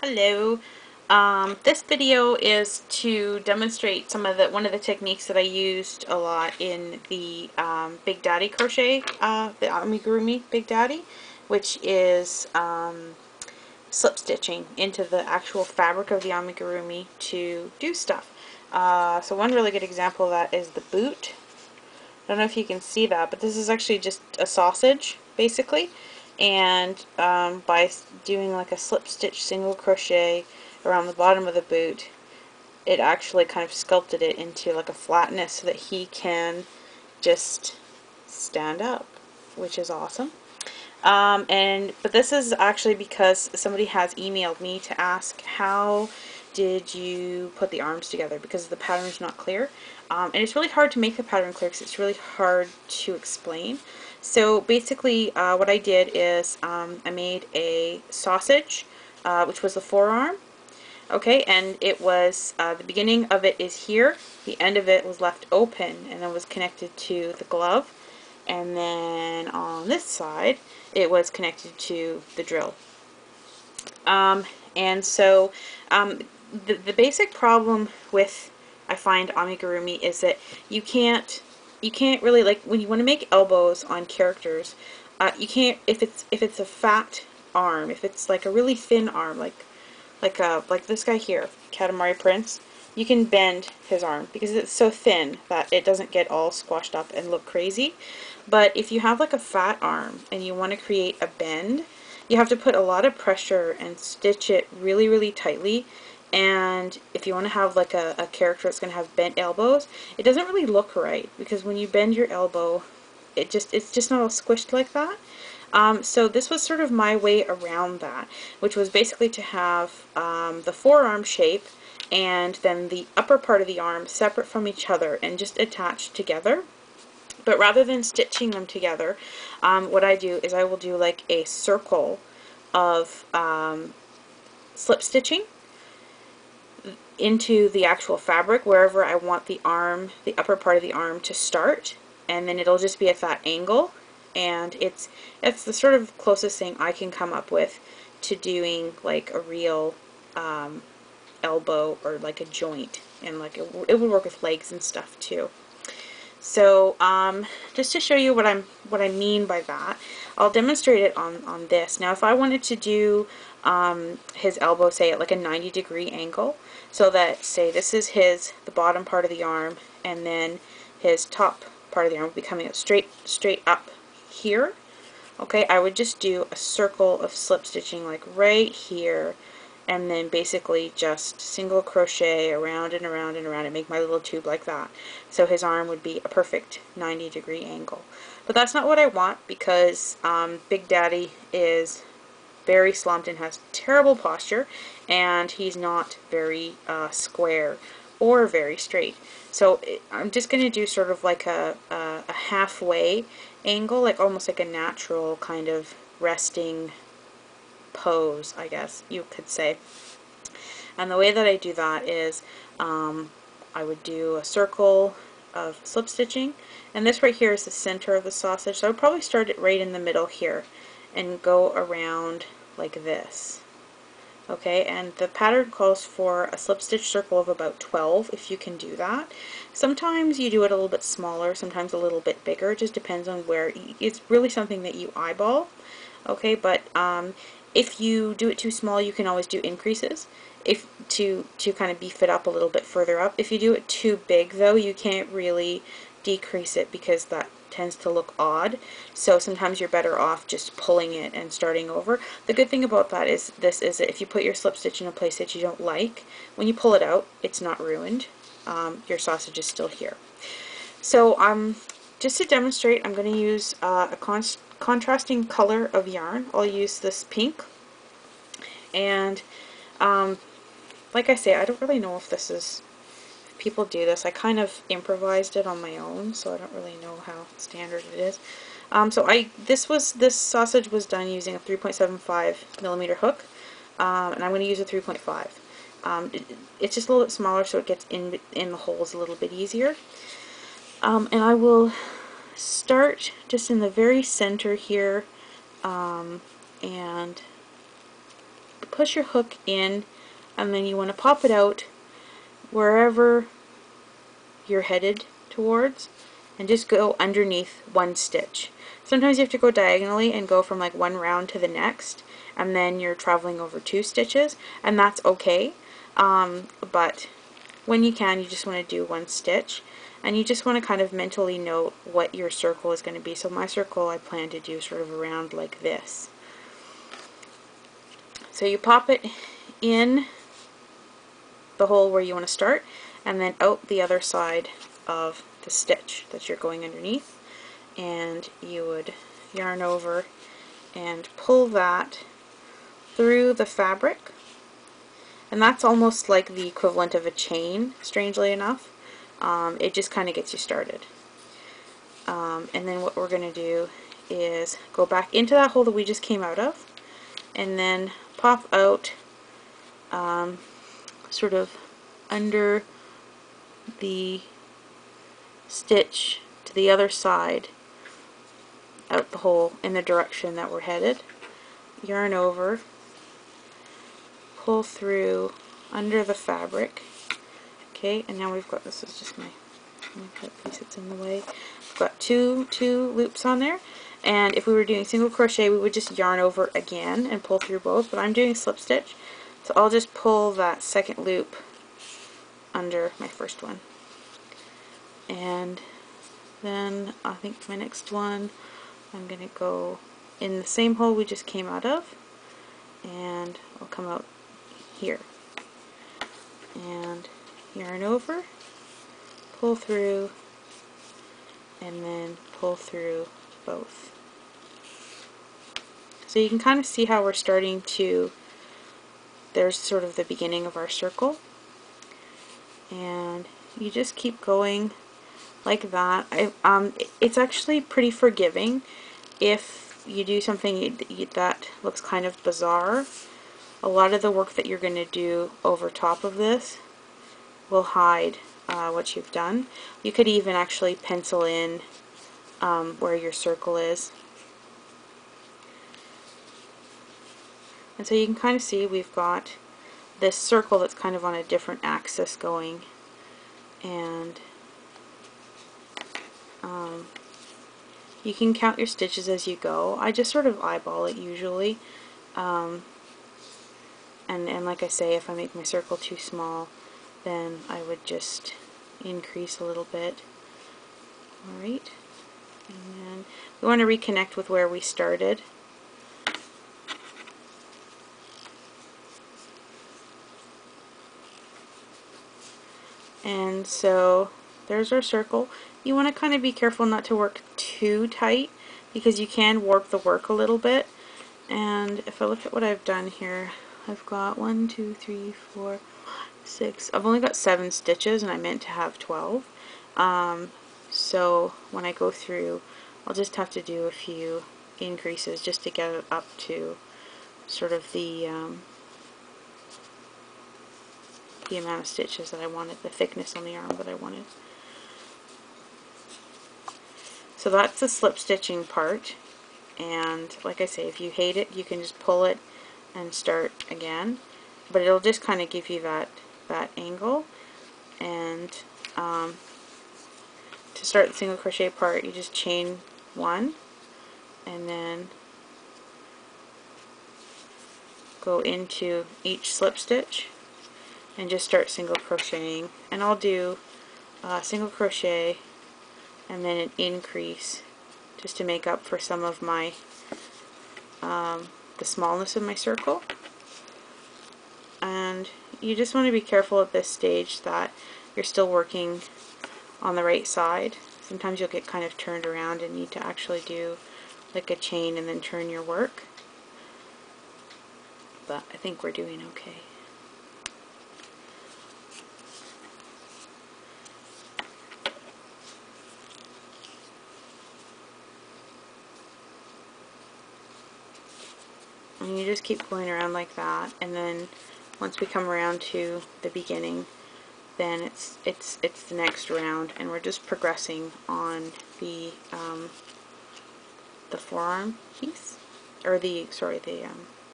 Hello. This video is to demonstrate one of the techniques that I used a lot in the Big Daddy crochet, the Amigurumi Big Daddy, which is slip stitching into the actual fabric of the amigurumi to do stuff. So one really good example of that is the boot. I don't know if you can see that, but this is actually just a sausage, basically. And by doing like a slip stitch single crochet around the bottom of the boot, it actually kind of sculpted it into like a flatness so that he can just stand up, which is awesome. But this is actually because somebody has emailed me to ask, how did you put the arms together, because the pattern is not clear. And it's really hard to make the pattern clear because it's really hard to explain. So basically what I did is I made a sausage, which was the forearm. Okay, and it was, the beginning of it is here, the end of it was left open and then was connected to the glove. And then on this side, it was connected to the drill. And so the basic problem with, I find, amigurumi is that you can't really, like, when you want to make elbows on characters, you can't, if it's a fat arm, if it's like a really thin arm, like this guy here, Katamari Prince, you can bend his arm because it's so thin that it doesn't get all squashed up and look crazy. But if you have like a fat arm and you want to create a bend, you have to put a lot of pressure and stitch it really, really tightly. And if you want to have like a character that's going to have bent elbows, it doesn't really look right, because when you bend your elbow, it's just not all squished like that. So this was sort of my way around that, which was basically to have the forearm shape and then the upper part of the arm separate from each other and just attached together. But rather than stitching them together, what I do is I will do like a circle of slip stitching into the actual fabric wherever I want the arm, the upper part of the arm, to start, and then it'll just be at that angle. And it's the sort of closest thing I can come up with to doing like a real elbow or like a joint, and like it would work with legs and stuff too. So just to show you what I mean by that, I'll demonstrate it on this. Now if I wanted to do his elbow, say at like a 90-degree angle, so that, say, this is the bottom part of the arm, and then his top part of the arm will be coming up straight up here. Okay, I would just do a circle of slip stitching like right here, and then basically just single crochet around and around and around and make my little tube like that. So his arm would be a perfect 90-degree angle. But that's not what I want, because Big Daddy is very slumped and has terrible posture, and he's not very square or very straight. So I'm just going to do sort of like a halfway angle, like almost like a natural kind of resting pose, I guess you could say. And the way that I do that is I would do a circle of slip stitching, and this right here is the center of the sausage, so I would probably start it right in the middle here and go around like this. Okay, and the pattern calls for a slip stitch circle of about 12, if you can do that. Sometimes you do it a little bit smaller, sometimes a little bit bigger. It just depends on where. It's really something that you eyeball. Okay, but if you do it too small, you can always do increases to kind of beef it up a little bit further up. If you do it too big, though, you can't really decrease it because that tends to look odd. So sometimes you're better off just pulling it and starting over. The good thing about that is that if you put your slip stitch in a place that you don't like, when you pull it out, it's not ruined. Your sausage is still here. So just to demonstrate, I'm going to use a contrasting color of yarn. I'll use this pink, and like I say, I don't really know if people do this. I kind of improvised it on my own, so I don't really know how standard it is. So this sausage was done using a 3.75mm hook, and I'm going to use a 3.5. It's just a little bit smaller, so it gets in the holes a little bit easier. And I will start just in the very center here, and push your hook in, and then you want to pop it out wherever you're headed towards, and just go underneath one stitch. Sometimes you have to go diagonally and go from like one round to the next, and then you're traveling over 2 stitches, and that's okay. But when you can, you just want to do 1 stitch, and you just want to kind of mentally note what your circle is going to be. So my circle I plan to do sort of around like this. So you pop it in the hole where you want to start, and then out the other side of the stitch that you're going underneath, and you would yarn over and pull that through the fabric, and that's almost like the equivalent of a chain, strangely enough. It just kind of gets you started. And then what we're going to do is go back into that hole that we just came out of, and then pop out sort of under the stitch to the other side, out the hole in the direction that we're headed. Yarn over, pull through under the fabric. Okay, and now we've got, this is just my piece that's in the way. We've got two loops on there, and if we were doing single crochet we would just yarn over again and pull through both, but I'm doing slip stitch, so I'll just pull that second loop under my first one. And then I think my next one, I'm going to go in the same hole we just came out of, and I'll come out here and yarn over, pull through, and then pull through both. So you can kind of see how we're starting to, there's sort of the beginning of our circle, and you just keep going like that. It's actually pretty forgiving if you do something that looks kind of bizarre. A lot of the work that you're going to do over top of this will hide what you've done. You could even actually pencil in where your circle is. And so you can kind of see we've got this circle that's kind of on a different axis going, and you can count your stitches as you go. I just sort of eyeball it usually, and like I say, if I make my circle too small, then I would just increase a little bit. Alright, and then we want to reconnect with where we started. And so there's our circle. You want to kind of be careful not to work too tight, because you can warp the work a little bit. And if I look at what I've done here, I've got 1, 2, 3, 4, 6. I've only got 7 stitches, and I meant to have 12. So when I go through, I'll just have to do a few increases just to get it up to sort of the amount of stitches that I wanted, the thickness on the arm that I wanted. So that's the slip stitching part, and like I say, if you hate it, you can just pull it and start again, but it'll just kind of give you that angle. And to start the single crochet part, you just chain 1 and then go into each slip stitch and just start single crocheting. And I'll do single crochet and then an increase just to make up for some of my the smallness of my circle. And you just want to be careful at this stage that you're still working on the right side. Sometimes you'll get kind of turned around and need to actually do like a chain and then turn your work, but I think we're doing okay. And you just keep going around like that, and then once we come around to the beginning, then it's the next round, and we're just progressing on the forearm piece, or the